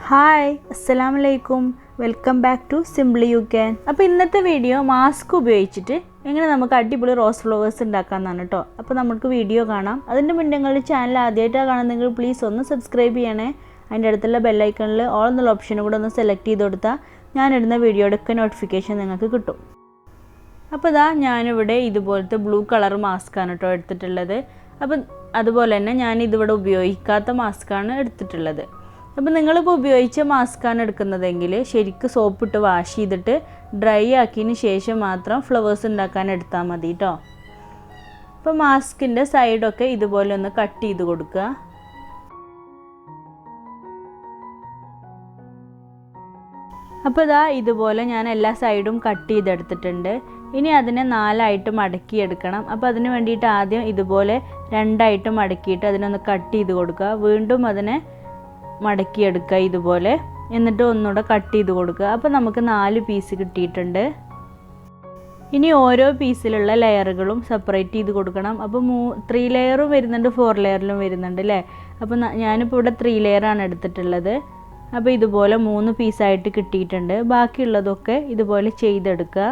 Hi അസ്സലാമു അലൈക്കും welcome back to simply you can. അപ്പോൾ ഇന്നത്തെ വീഡിയോ മാസ്ക് ഉപയോഗിച്ചിട്ട് എങ്ങനെ നമുക്ക് അടിപൊളി റോസ് ഫ്ലവേഴ്സ് ഉണ്ടാക്കാമെന്നാണ് കേട്ടോ. അപ്പോൾ നമുക്ക് വീഡിയോ കാണാം. അതിൻ്റെ മുന്നേ നിങ്ങളുടെ ചാനൽ ആദ്യമായിട്ടാണ് കാണുന്നെങ്കിൽ പ്ലീസ് ഒന്ന് സബ്സ്ക്രൈബ് ചെയ്യണേ. അതിൻ്റെ അടുത്തുള്ള ബെല്ലൈക്കണിൽ ഓൾ എന്നുള്ള ഓപ്ഷനും കൂടെ ഒന്ന് സെലക്ട് ചെയ്ത് കൊടുത്താൽ ഞാനിടുന്ന വീഡിയോയുടെയൊക്കെ നോട്ടിഫിക്കേഷൻ നിങ്ങൾക്ക് കിട്ടും. അപ്പോൾ ഞാനിവിടെ ഇതുപോലത്തെ ബ്ലൂ കളർ മാസ്കാണ് കേട്ടോ എടുത്തിട്ടുള്ളത്. അപ്പം അതുപോലെ തന്നെ ഞാനിതിവിടെ ഉപയോഗിക്കാത്ത മാസ്കാണ് എടുത്തിട്ടുള്ളത്. അപ്പോൾ നിങ്ങളിപ്പോൾ ഉപയോഗിച്ച മാസ്കാണ് എടുക്കുന്നതെങ്കിൽ ശരിക്കും സോപ്പിട്ട് വാഷ് ചെയ്തിട്ട് ഡ്രൈ ആക്കിയതിന് ശേഷം മാത്രം ഫ്ലവേഴ്സ് ഉണ്ടാക്കാൻ എടുത്താൽ മതി കേട്ടോ. അപ്പോൾ മാസ്കിൻ്റെ സൈഡൊക്കെ ഇതുപോലെ ഒന്ന് കട്ട് ചെയ്ത് കൊടുക്കുക. അപ്പോൾ ഇതുപോലെ ഞാൻ എല്ലാ സൈഡും കട്ട് ചെയ്തെടുത്തിട്ടുണ്ട്. ഇനി അതിനെ 4 ആയിട്ട് മടക്കിയെടുക്കണം. അപ്പോൾ അതിന് വേണ്ടിയിട്ട് ആദ്യം ഇതുപോലെ 2 ആയിട്ട് മടക്കിയിട്ട് അതിനൊന്ന് കട്ട് ചെയ്ത് കൊടുക്കുക. വീണ്ടും അതിനെ മടക്കിയെടുക്കുക ഇതുപോലെ, എന്നിട്ട് ഒന്നുകൂടെ കട്ട് ചെയ്ത് കൊടുക്കുക. അപ്പോൾ നമുക്ക് 4 പീസ് കിട്ടിയിട്ടുണ്ട്. ഇനി ഓരോ പീസിലുള്ള ലെയറുകളും സെപ്പറേറ്റ് ചെയ്ത് കൊടുക്കണം. അപ്പോൾ 3 ലെയറും വരുന്നുണ്ട്, 4 ലെയറിലും വരുന്നുണ്ട് അല്ലേ. അപ്പോൾ ഞാനിപ്പോൾ ഇവിടെ 3 ലെയറാണ് എടുത്തിട്ടുള്ളത്. അപ്പോൾ ഇതുപോലെ 3 പീസായിട്ട് കിട്ടിയിട്ടുണ്ട്. ബാക്കിയുള്ളതൊക്കെ ഇതുപോലെ ചെയ്തെടുക്കുക.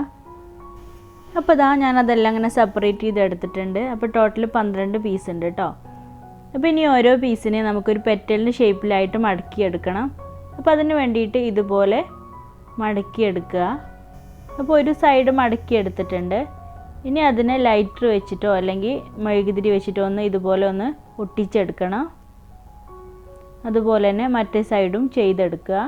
അപ്പോൾ ഞാനതെല്ലാം അങ്ങനെ സെപ്പറേറ്റ് ചെയ്തെടുത്തിട്ടുണ്ട്. അപ്പോൾ ടോട്ടൽ 12 പീസ് ഉണ്ട് കേട്ടോ. അപ്പോൾ ഇനി ഓരോ പീസിനെ നമുക്കൊരു പെറ്റലിൻ്റെ ഷേപ്പിലായിട്ട് മടക്കിയെടുക്കണം. അപ്പോൾ അതിന് വേണ്ടിയിട്ട് ഇതുപോലെ മടക്കിയെടുക്കുക. അപ്പോൾ ഒരു സൈഡ് മടക്കിയെടുത്തിട്ടുണ്ട്. ഇനി അതിനെ ലൈറ്റർ വെച്ചിട്ടോ അല്ലെങ്കിൽ മെഴുകുതിരി വെച്ചിട്ടോ ഒന്ന് ഇതുപോലെ ഒന്ന് ഒട്ടിച്ചെടുക്കണം. അതുപോലെ തന്നെ മറ്റേ സൈഡും ചെയ്തെടുക്കുക.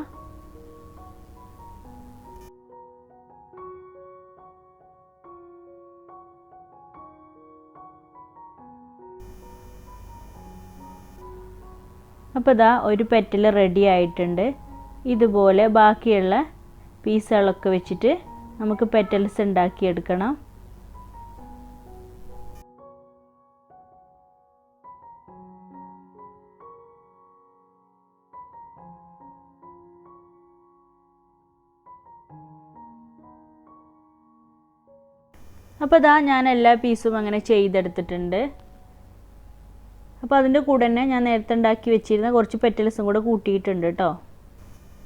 അപ്പോൾ ഒരു പെറ്റൽ റെഡി ആയിട്ടുണ്ട്. ഇതുപോലെ ബാക്കിയുള്ള പീസുകളൊക്കെ വെച്ചിട്ട് നമുക്ക് പെറ്റൽസ് ഉണ്ടാക്കിയെടുക്കണം. അപ്പോൾ ഞാൻ എല്ലാ പീസും അങ്ങനെ ചെയ്തെടുത്തിട്ടുണ്ട്. അപ്പോൾ അതിൻ്റെ കൂടെ തന്നെ ഞാൻ നേരത്തെ ഉണ്ടാക്കി വെച്ചിരുന്ന കുറച്ച് പെറ്റൽസും കൂടെ കൂട്ടിയിട്ടുണ്ട് കേട്ടോ.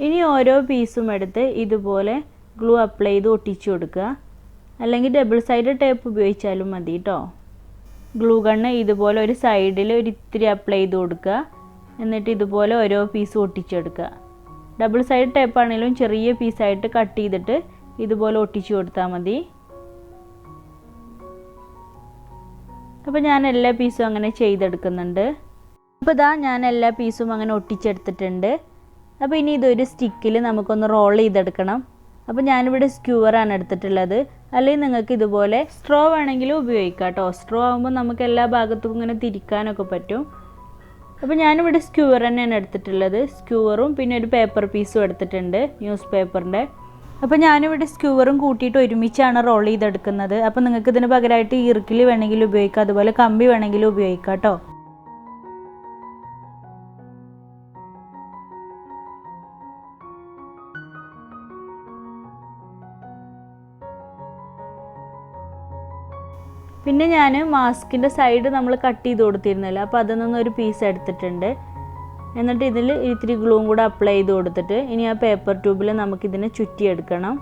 ഇനി ഓരോ പീസും എടുത്ത് ഇതുപോലെ ഗ്ലൂ അപ്ലൈ ചെയ്ത് ഒട്ടിച്ചു കൊടുക്കുക. അല്ലെങ്കിൽ ഡബിൾ സൈഡ് ടേപ്പ് ഉപയോഗിച്ചാലും മതി കേട്ടോ. ഗ്ലൂ ഗണ്ണ് ഇതുപോലെ ഒരു സൈഡിൽ ഒരു ഇത്തിരി അപ്ലൈ ചെയ്ത് കൊടുക്കുക. എന്നിട്ട് ഇതുപോലെ ഓരോ പീസും ഒട്ടിച്ചെടുക്കുക. ഡബിൾ സൈഡ് ടേപ്പ് ആണെങ്കിലും ചെറിയ പീസായിട്ട് കട്ട് ചെയ്തിട്ട് ഇതുപോലെ ഒട്ടിച്ചു കൊടുത്താൽ മതി. അപ്പോൾ ഞാൻ എല്ലാ പീസും അങ്ങനെ ചെയ്തെടുക്കുന്നുണ്ട്. അപ്പോൾ ഞാൻ എല്ലാ പീസും അങ്ങനെ ഒട്ടിച്ചെടുത്തിട്ടുണ്ട്. അപ്പോൾ ഇനി ഇതൊരു സ്റ്റിക്കിൽ നമുക്കൊന്ന് റോൾ ചെയ്തെടുക്കണം. അപ്പോൾ ഞാനിവിടെ സ്ക്യൂവറാണ് എടുത്തിട്ടുള്ളത്. അല്ലെങ്കിൽ നിങ്ങൾക്ക് ഇതുപോലെ സ്ട്രോ വേണമെങ്കിലും ഉപയോഗിക്കാം കേട്ടോ. സ്ട്രോ ആകുമ്പോൾ നമുക്ക് എല്ലാ ഭാഗത്തും ഇങ്ങനെ തിരിക്കാനൊക്കെ പറ്റും. അപ്പോൾ ഞാനിവിടെ സ്ക്യൂവർ തന്നെയാണ് എടുത്തിട്ടുള്ളത്. സ്ക്യൂവറും പിന്നെ ഒരു പേപ്പർ പീസും എടുത്തിട്ടുണ്ട്, ന്യൂസ് പേപ്പറിൻ്റെ. അപ്പോൾ ഞാനിവിടെ സ്ക്യൂവറും കൂട്ടിയിട്ട് ഒരുമിച്ചാണ് റോൾ ചെയ്തെടുക്കുന്നത്. അപ്പോൾ നിങ്ങൾക്ക് ഇതിന് പകരമായിട്ട് ഈർക്കിൽ വേണമെങ്കിലും ഉപയോഗിക്കാം, അതുപോലെ കമ്പി വേണമെങ്കിലും ഉപയോഗിക്കാം കേട്ടോ. പിന്നെ ഞാൻ മാസ്കിൻ്റെ സൈഡ് നമ്മൾ കട്ട് ചെയ്ത് കൊടുത്തിരുന്നല്ലോ. അപ്പോൾ അതിൽ നിന്നൊരു പീസ് എടുത്തിട്ടുണ്ട്. എന്നിട്ട് ഇതിൽ ഇത്തിരി ഗ്ലൂവും കൂടെ അപ്ലൈ ചെയ്ത് കൊടുത്തിട്ട് ഇനി ആ പേപ്പർ ട്യൂബിൽ നമുക്കിതിനെ ചുറ്റിയെടുക്കണം.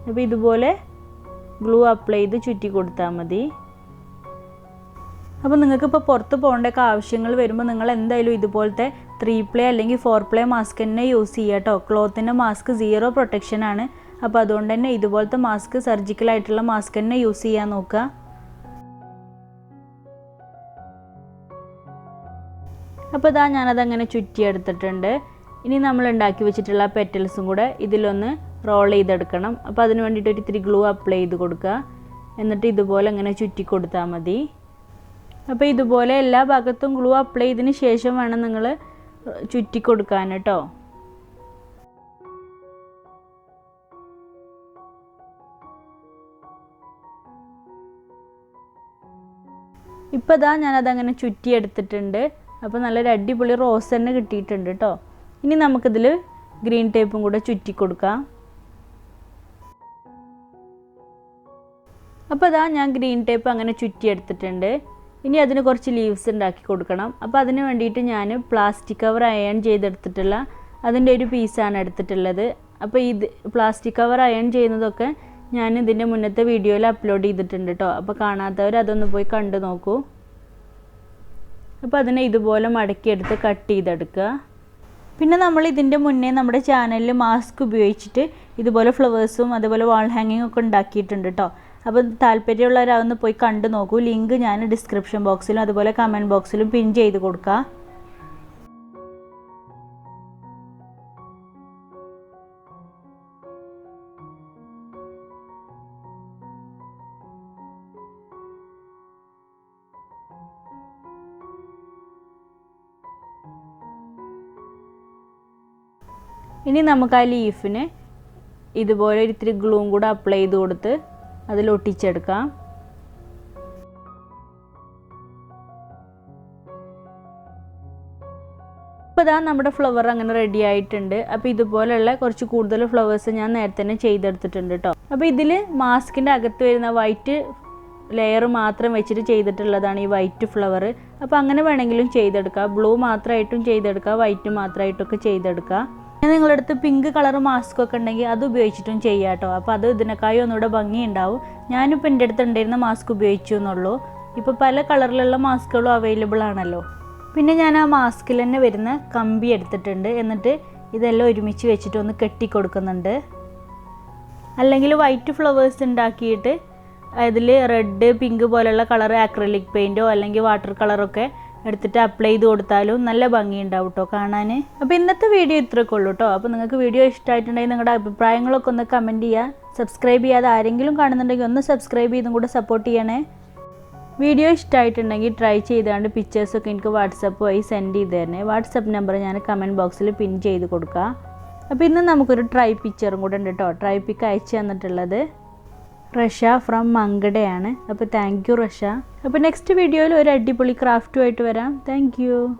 അപ്പോൾ ഇതുപോലെ ഗ്ലൂ അപ്ലൈ ചെയ്ത് ചുറ്റി കൊടുത്താൽ മതി. അപ്പോൾ നിങ്ങൾക്കിപ്പോൾ പുറത്ത് പോകേണ്ടൊക്കെ ആവശ്യങ്ങൾ വരുമ്പോൾ നിങ്ങൾ എന്തായാലും ഇതുപോലത്തെ 3 പ്ലേ അല്ലെങ്കിൽ 4 പ്ലേ മാസ്ക് തന്നെ യൂസ് ചെയ്യുക കേട്ടോ. ക്ലോത്തിൻ്റെ മാസ്ക് 0 പ്രൊട്ടക്ഷനാണ്. അപ്പോൾ അതുകൊണ്ട് തന്നെ ഇതുപോലത്തെ മാസ്ക്, സർജിക്കലായിട്ടുള്ള മാസ്ക് തന്നെ യൂസ് ചെയ്യാൻ നോക്കുക. അപ്പോൾ ഞാനതങ്ങനെ ചുറ്റിയെടുത്തിട്ടുണ്ട്. ഇനി നമ്മൾ ഉണ്ടാക്കി വെച്ചിട്ടുള്ള പെറ്റൽസും കൂടെ ഇതിലൊന്ന് റോൾ ചെയ്തെടുക്കണം. അപ്പോൾ അതിന് വേണ്ടിയിട്ട് ഒരു ഇത്തിരി ഗ്ലൂ അപ്ലൈ ചെയ്ത് കൊടുക്കുക. എന്നിട്ട് ഇതുപോലെ അങ്ങനെ ചുറ്റി കൊടുത്താൽ മതി. അപ്പോൾ ഇതുപോലെ എല്ലാ ഭാഗത്തും ഗ്ലൂ അപ്ലൈ ചെയ്തതിന് ശേഷം വേണം നിങ്ങൾ ചുറ്റി കൊടുക്കാൻ കേട്ടോ. ഇപ്പോൾ ഞാനതങ്ങനെ ചുറ്റിയെടുത്തിട്ടുണ്ട്. അപ്പോൾ നല്ലൊരു അടിപൊളി റോസ് തന്നെ കിട്ടിയിട്ടുണ്ട് കേട്ടോ. ഇനി നമുക്കിതിൽ ഗ്രീൻ ടേപ്പും കൂടെ ചുറ്റി കൊടുക്കാം. അപ്പോൾ ഞാൻ ഗ്രീൻ ടേപ്പ് അങ്ങനെ ചുറ്റിയെടുത്തിട്ടുണ്ട്. ഇനി അതിന് കുറച്ച് ലീവ്സ് ഉണ്ടാക്കി കൊടുക്കണം. അപ്പോൾ അതിന് വേണ്ടിയിട്ട് ഞാൻ പ്ലാസ്റ്റിക് കവർ അയൺ ചെയ്തെടുത്തിട്ടുള്ള അതിൻ്റെ ഒരു പീസാണ് എടുത്തിട്ടുള്ളത്. അപ്പോൾ ഇത് പ്ലാസ്റ്റിക് കവർ അയൺ ചെയ്യുന്നതൊക്കെ ഞാൻ ഇതിൻ്റെ മുന്നത്തെ വീഡിയോയിൽ അപ്ലോഡ് ചെയ്തിട്ടുണ്ട് കേട്ടോ. അപ്പോൾ കാണാത്തവർ അതൊന്ന് പോയി കണ്ടു നോക്കൂ. അപ്പോൾ അതിനെ ഇതുപോലെ മടക്കിയെടുത്ത് കട്ട് ചെയ്തെടുക്കുക. പിന്നെ നമ്മൾ ഇതിൻ്റെ മുന്നേ നമ്മുടെ ചാനലിൽ മാസ്ക് ഉപയോഗിച്ചിട്ട് ഇതുപോലെ ഫ്ലവേഴ്സും അതുപോലെ വാൾ ഹാങ്ങിങ് ഒക്കെ ഉണ്ടാക്കിയിട്ടുണ്ട് കേട്ടോ. അപ്പോൾ താല്പര്യമുള്ളവരതൊന്ന് പോയി കണ്ടു നോക്കൂ. ലിങ്ക് ഞാൻ ഡിസ്ക്രിപ്ഷൻ ബോക്സിലും അതുപോലെ കമൻറ്റ് ബോക്സിലും പിൻ ചെയ്ത് കൊടുക്കാം. ഇനി നമുക്ക് ആ ലീഫിന് ഇതുപോലെ ഇത്തിരി ഗ്ലൂവും കൂടെ അപ്ലൈ ചെയ്ത് കൊടുത്ത് അതിൽ ഒട്ടിച്ചെടുക്കാം. അപ്പോൾ ഇതാ നമ്മുടെ ഫ്ലവർ അങ്ങനെ റെഡി ആയിട്ടുണ്ട്. അപ്പോൾ ഇതുപോലെയുള്ള കുറച്ച് കൂടുതൽ ഫ്ലവേഴ്സ് ഞാൻ നേരത്തെ തന്നെ ചെയ്തെടുത്തിട്ടുണ്ട് കേട്ടോ. അപ്പോൾ ഇതിൽ മാസ്കിൻ്റെ അകത്ത് വരുന്ന വൈറ്റ് ലെയർ മാത്രം വെച്ചിട്ട് ചെയ്തിട്ടുള്ളതാണ് ഈ വൈറ്റ് ഫ്ലവർ. അപ്പോൾ അങ്ങനെ വേണമെങ്കിലും ചെയ്തെടുക്കുക. ബ്ലൂ മാത്രമായിട്ടും ചെയ്തെടുക്കുക, വൈറ്റ് മാത്രമായിട്ടൊക്കെ ചെയ്തെടുക്കുക. നിങ്ങളുടെ അടുത്ത് പിങ്ക് കളർ മാസ്ക് ഒക്കെ ഉണ്ടെങ്കിൽ അത് ഉപയോഗിച്ചിട്ടും ചെയ്യാം കേട്ടോ. അപ്പോൾ അത് ഇതിനേക്കാളും ഒന്നുകൂടെ ഭംഗിയുണ്ടാവും. ഞാനിപ്പോൾ എൻ്റെ അടുത്ത് ഉണ്ടായിരുന്ന മാസ്ക് ഉപയോഗിച്ചു എന്നുള്ളൂ. ഇപ്പോൾ പല കളറിലുള്ള മാസ്കുകളും അവൈലബിൾ ആണല്ലോ. പിന്നെ ഞാൻ ആ മാസ്കിൽ തന്നെ വരുന്ന കമ്പി എടുത്തിട്ടുണ്ട്. എന്നിട്ട് ഇതെല്ലാം ഒരുമിച്ച് വെച്ചിട്ട് ഒന്ന് കെട്ടിക്കൊടുക്കുന്നുണ്ട്. അല്ലെങ്കിൽ വൈറ്റ് ഫ്ലവേഴ്സ് ഉണ്ടാക്കിയിട്ട് അതിൽ റെഡ് പിങ്ക് പോലെയുള്ള കളർ ആക്രിലിക് പെയിൻറ്റോ അല്ലെങ്കിൽ വാട്ടർ കളറൊക്കെ എടുത്തിട്ട് അപ്ലൈ ചെയ്ത് കൊടുത്താലും നല്ല ഭംഗിയുണ്ടാവും കേട്ടോ കാണാൻ. അപ്പോൾ ഇന്നത്തെ വീഡിയോ ഇത്രയൊക്കെ ഉള്ളൂ കേട്ടോ. അപ്പോൾ നിങ്ങൾക്ക് വീഡിയോ ഇഷ്ടമായിട്ടുണ്ടെങ്കിൽ നിങ്ങളുടെ അഭിപ്രായങ്ങളൊക്കെ ഒന്ന് കമൻറ്റ് ചെയ്യുക. സബ്സ്ക്രൈബ് ചെയ്യാതെ ആരെങ്കിലും കാണുന്നുണ്ടെങ്കിൽ ഒന്ന് സബ്സ്ക്രൈബ് ചെയ്തും കൂടെ സപ്പോർട്ട് ചെയ്യണേ. വീഡിയോ ഇഷ്ടമായിട്ടുണ്ടെങ്കിൽ ട്രൈ ചെയ്താണ്ട് പിക്ചേഴ്സൊക്കെ എനിക്ക് വാട്സപ്പ് വഴി സെൻഡ് ചെയ്ത് തരണേ. വാട്സപ്പ് നമ്പർ ഞാൻ കമൻറ്റ് ബോക്സിൽ പിൻ ചെയ്ത് കൊടുക്കാം. അപ്പോൾ ഇന്ന് നമുക്കൊരു ട്രൈ പിക്ചറും കൂടെ ഉണ്ട് കേട്ടോ. ട്രൈ പിക്ക് അയച്ചു തന്നിട്ടുള്ളത് റഷ ഫ്രം മങ്കടയാണ്. അപ്പോൾ താങ്ക് യു റഷ. അപ്പോൾ നെക്സ്റ്റ് വീഡിയോയിൽ ഒരു അടിപൊളി ക്രാഫ്റ്റുമായിട്ട് വരാം. Thank U.